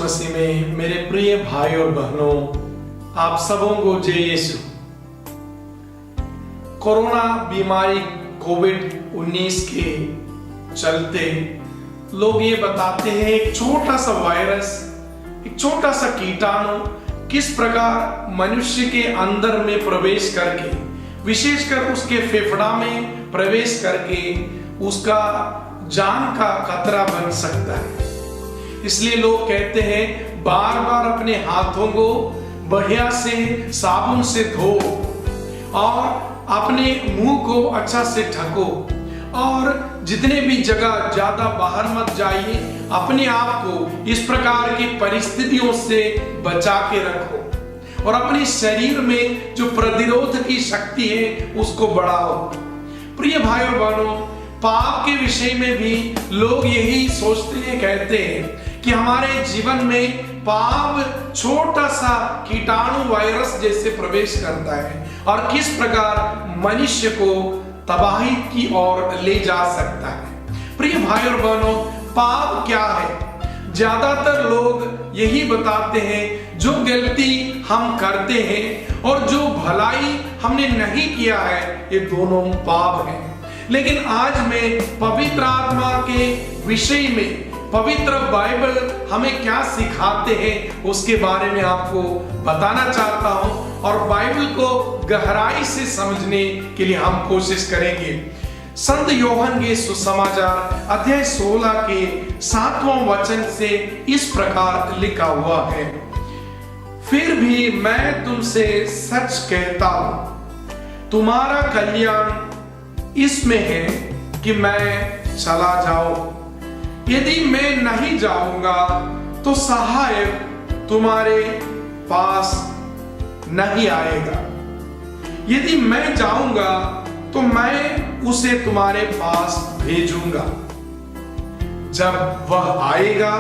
मसीह में मेरे प्रिय भाई और बहनों, आप सबों को जय यीशु। कोरोना बीमारी कोविड-19 के चलते लोग ये बताते हैं एक छोटा सा वायरस, एक छोटा सा कीटाणु किस प्रकार मनुष्य के अंदर में प्रवेश करके, विशेषकर उसके फेफड़ा में प्रवेश करके उसका जान का खतरा बन सकता है। इसलिए लोग कहते हैं बार बार अपने हाथों को बढ़िया से साबुन से धो और अपने मुंह को अच्छा से ढको और जितने भी जगह ज्यादा बाहर मत जाइए, अपने आप को इस प्रकार की परिस्थितियों से बचा के रखो और अपने शरीर में जो प्रतिरोध की शक्ति है उसको बढ़ाओ। प्रिय भाई और बहनों, पाप के विषय में भी लोग यही सोचते हैं, कहते हैं कि हमारे जीवन में पाप छोटा सा कीटाणु वायरस जैसे प्रवेश करता है और किस प्रकार मनुष्य को तबाही की ओर ले जा सकता है। प्रिय भाई और बहनों, पाप क्या है? ज्यादातर लोग यही बताते हैं जो गलती हम करते हैं और जो भलाई हमने नहीं किया है, ये दोनों पाप हैं। लेकिन आज मैं पवित्र आत्मा के विषय में पवित्र बाइबल हमें क्या सिखाते हैं उसके बारे में आपको बताना चाहता हूं और बाइबल को गहराई से समझने के लिए हम कोशिश करेंगे। संत योहन के सुसमाचार अध्याय 16 के 7वां वचन से इस प्रकार लिखा हुआ है, फिर भी मैं तुमसे सच कहता हूं, तुम्हारा कल्याण इसमें है कि मैं चला जाऊं। यदि मैं नहीं जाऊंगा तो सहायक तुम्हारे पास नहीं आएगा। यदि मैं जाऊंगा तो मैं उसे तुम्हारे पास भेजूंगा। जब वह आएगा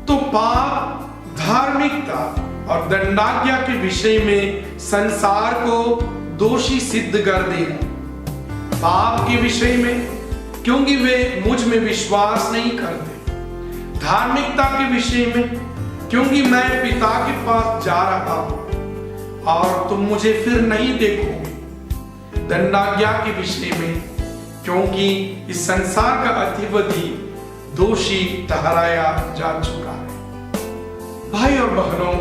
तो पाप, धार्मिकता और दंडाज्ञा के विषय में संसार को दोषी सिद्ध कर देगा। पाप के विषय में क्योंकि वे मुझ में विश्वास नहीं करते, धार्मिकता के विषय में क्योंकि मैं पिता के पास जा रहा हूं और तुम मुझे फिर नहीं देखोगे, दंडाज्ञा के विषय में क्योंकि इस संसार का अधिपति दोषी ठहराया जा चुका है। भाई और बहनों,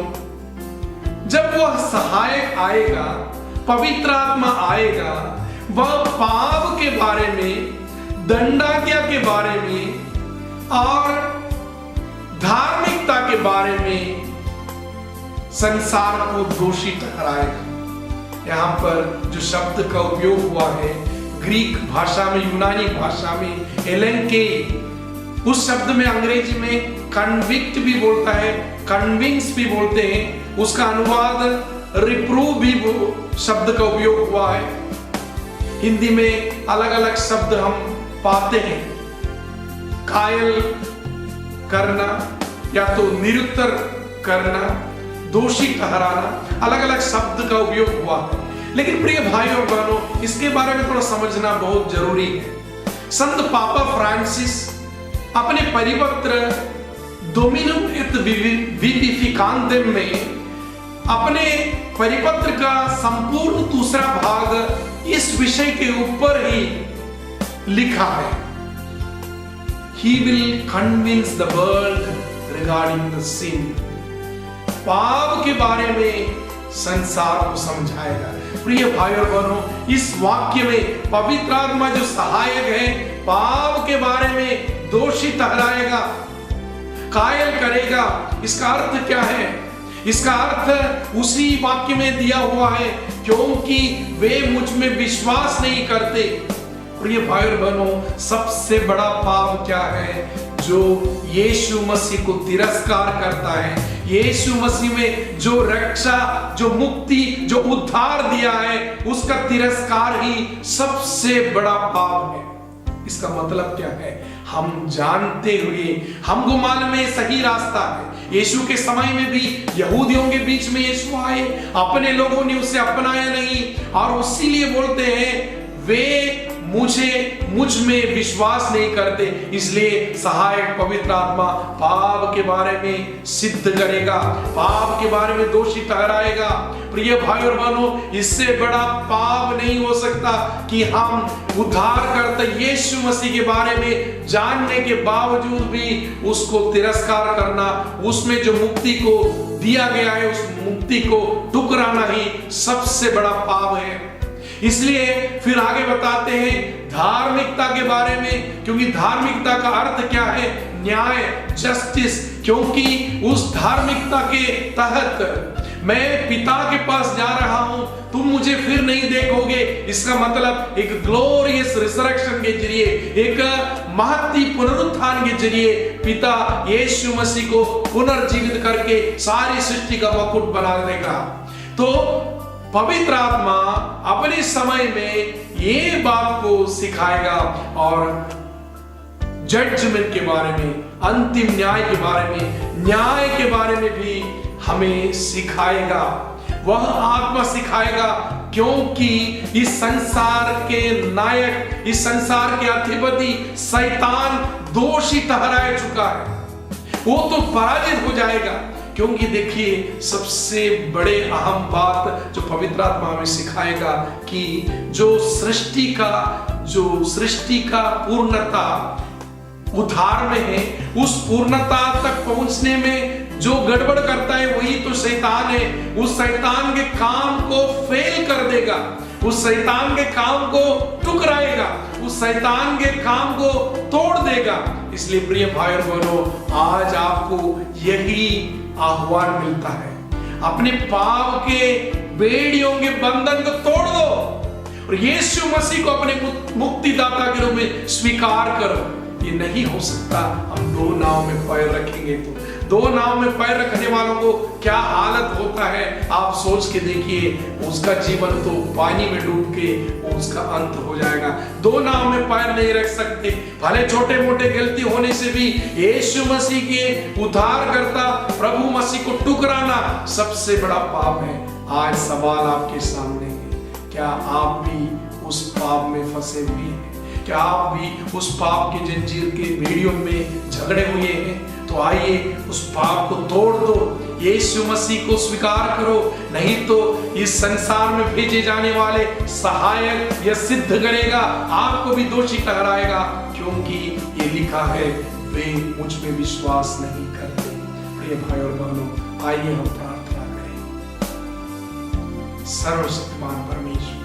जब वह सहायक आएगा, पवित्र आत्मा आएगा, वह पाप के बारे में, दंडाज्ञा के बारे में और धार्मिकता के बारे में संसार को दोषी ठहराएगा। यहां पर जो शब्द का उपयोग हुआ है ग्रीक भाषा में, यूनानी भाषा में एलेंके, उस शब्द में अंग्रेजी में कन्विक्ट भी बोलता है, कन्विंस भी बोलते हैं, उसका अनुवाद रिप्रूव भी शब्द का उपयोग हुआ है। हिंदी में अलग अलग शब्द हम पाते हैं, कायल करना या तो निरुत्तर करना, दोषी ठहराना, अलग अलग शब्द का उपयोग हुआ है। लेकिन प्रिय भाई और बहनों, इसके बारे में थोड़ा समझना बहुत जरूरी है। संत पापा फ्रांसिस अपने परिपत्र डोमिनुम एट विविफिकांतेम में अपने परिपत्र का संपूर्ण दूसरा भाग इस विषय के ऊपर ही लिखा है। He will convince the world regarding the sin. पाप के बारे में संसार को समझाएगा। प्रिय भाई और बहनों, इस वाक्य में पवित्र आत्मा जो सहायक है, पाप के बारे में दोषी ठहराएगा, कायल करेगा। इसका अर्थ क्या है? इसका अर्थ उसी वाक्य में दिया हुआ है, क्योंकि वे मुझ में विश्वास नहीं करते। प्रिय भाई और बहनों, सबसे बड़ा पाप क्या है? जो यीशु मसीह को तिरस्कार करता है, यीशु मसीह में जो रक्षा, जो मुक्ति, जो उद्धार दिया है, उसका तिरस्कार ही सबसे बड़ा पाप है। इसका मतलब क्या है? हम जानते हुए, हमको मालूम है सही रास्ता है। यीशु के समय में भी यहूदियों के बीच में यीशु आए, अपने लोगों ने उसे अपनाया नहीं और इसीलिए बोलते हैं वे मुझ में विश्वास नहीं करते, इसलिए सहायक पवित्र आत्मा पाप के बारे में सिद्ध करेगा, पाप के बारे में दोषी ठहराएगा। प्रिय भाई और बहनों, इससे बड़ा पाप नहीं हो सकता कि हम उद्धारकर्ता यीशु मसीह के बारे में जानने के बावजूद भी उसको तिरस्कार करना, उसमें जो मुक्ति को दिया गया है उस मुक्ति को ठुकराना ही सबसे बड़ा पाप है। इसलिए फिर आगे बताते हैं धार्मिकता के बारे में, क्योंकि धार्मिकता का अर्थ क्या है? न्याय, जस्टिस। क्योंकि उस धार्मिकता के तहत मैं पिता के पास जा रहा हूं, तुम मुझे फिर नहीं देखोगे। इसका मतलब एक ग्लोरियस रिजरेक्शन के जरिए, एक महती पुनरुत्थान के जरिए पिता यीशु मसीह को पुनर्जीवित करके सारी सृष्टि का मुकुट बना देगा। तो पवित्र आत्मा अपने समय में ये बात को सिखाएगा और जजमेंट के बारे में, अंतिम न्याय के बारे में, न्याय के बारे में भी हमें सिखाएगा। वह आत्मा सिखाएगा क्योंकि इस संसार के नायक, इस संसार के अधिपति शैतान दोषी ठहराया चुका है, वो तो पराजित हो जाएगा। क्योंकि देखिए, सबसे बड़े अहम बात जो पवित्र आत्मा हमें सिखाएगा कि जो सृष्टि का पूर्णता उद्धार में है, उस पूर्णता तक पहुंचने में जो गड़बड़ करता है वही तो शैतान है। उस शैतान के काम को फेल कर देगा, उस शैतान के काम को टुकराएगा, उस शैतान के काम को तोड़ देगा। इसलिए प्रिय भाई और बहनों, आज आपको यही आह्वान मिलता है, अपने पाप के बेड़ियों के बंधन को तोड़ दो और यीशु मसीह को अपने मुक्तिदाता के रूप में स्वीकार करो। ये नहीं हो सकता हम दो नाव में पैर रखेंगे तो। दो नाव में पैर रखने वालों को क्या हालत होता है आप सोच के देखिए। उसका जीवन तो पानी में डूब के उसका अंत हो जाएगा। दो नाव में पैर नहीं रख सकते। भले छोटे मोटे गलती होने से भी यीशु मसीह के उद्धारकर्ता प्रभु मसीह को ठुकराना सबसे बड़ा पाप है। आज सवाल आपके सामने है, क्या आप भी उस पाप में फंसे हुए हैं? क्या आप भी उस पाप के जंजीर के बेड़ियों में झगड़े हुए हैं? तो आइए उस पाप को तोड़ दो, यीशु मसीह को स्वीकार करो, नहीं तो इस संसार में भेजे जाने वाले सहायक यह सिद्ध करेगा, आपको भी दोषी ठहराएगा, क्योंकि ये लिखा है वे मुझ में विश्वास नहीं करते। प्रिय भाई और बहनों, आइए हम प्रार्थना करें। सर्वशक्तिमान परमेश्वर,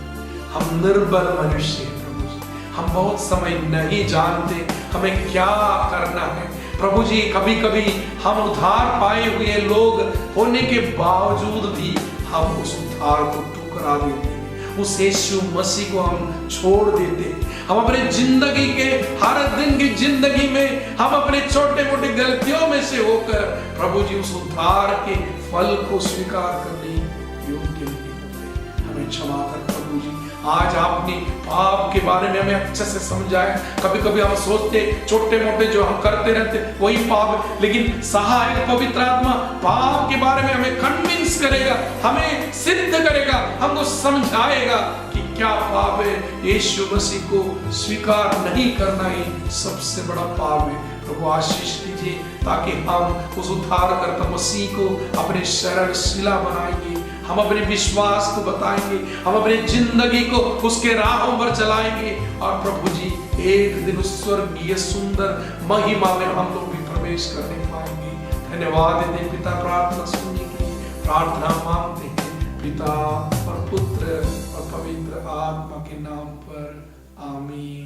हम निर्बल मनुष्य हैं प्रभु जी, हम बहुत समय नहीं जानते हमें क्या करना है। प्रभु जी, कभी कभी हम उद्धार पाए हुए लोग होने के बावजूद भी हम उस उद्धार को ठुकरा देते हैं, उस यीशु मसीह को हम छोड़ देते हैं। हम अपने जिंदगी के हर दिन की जिंदगी में हम अपने छोटे मोटे गलतियों में से होकर प्रभु जी उस उद्धार के फल को स्वीकार करने योग्य नहीं होते। हमें क्षमा कर प्रभु जी। आज आपने पाप के बारे में हमें अच्छे से समझाया। कभी कभी हम सोचते छोटे मोटे जो हम करते रहते वही पाप, लेकिन सहायक पवित्र आत्मा पाप के बारे में हमें कन्विंस करेगा, हमें सिद्ध करेगा, हमको समझाएगा कि क्या पाप है। यीशु मसीह को स्वीकार नहीं करना ही सबसे बड़ा पाप है। प्रभु आशीष दीजिए ताकि हम उस उद्धारकर्ता मसीह को अपने शरण शिला बनाएंगे, हम अपने विश्वास को बताएंगे, हम अपनी जिंदगी को उसके राहों पर चलाएंगे और प्रभु जी एक दिन उस स्वर्गीय सुंदर महिमा में हम लोग भी प्रवेश करने पाएंगे। धन्यवाद देते पिता, प्रार्थना सुनने के लिए। प्रार्थना मांगते हैं पिता और पुत्र और पवित्र आत्मा के नाम पर, आमीन।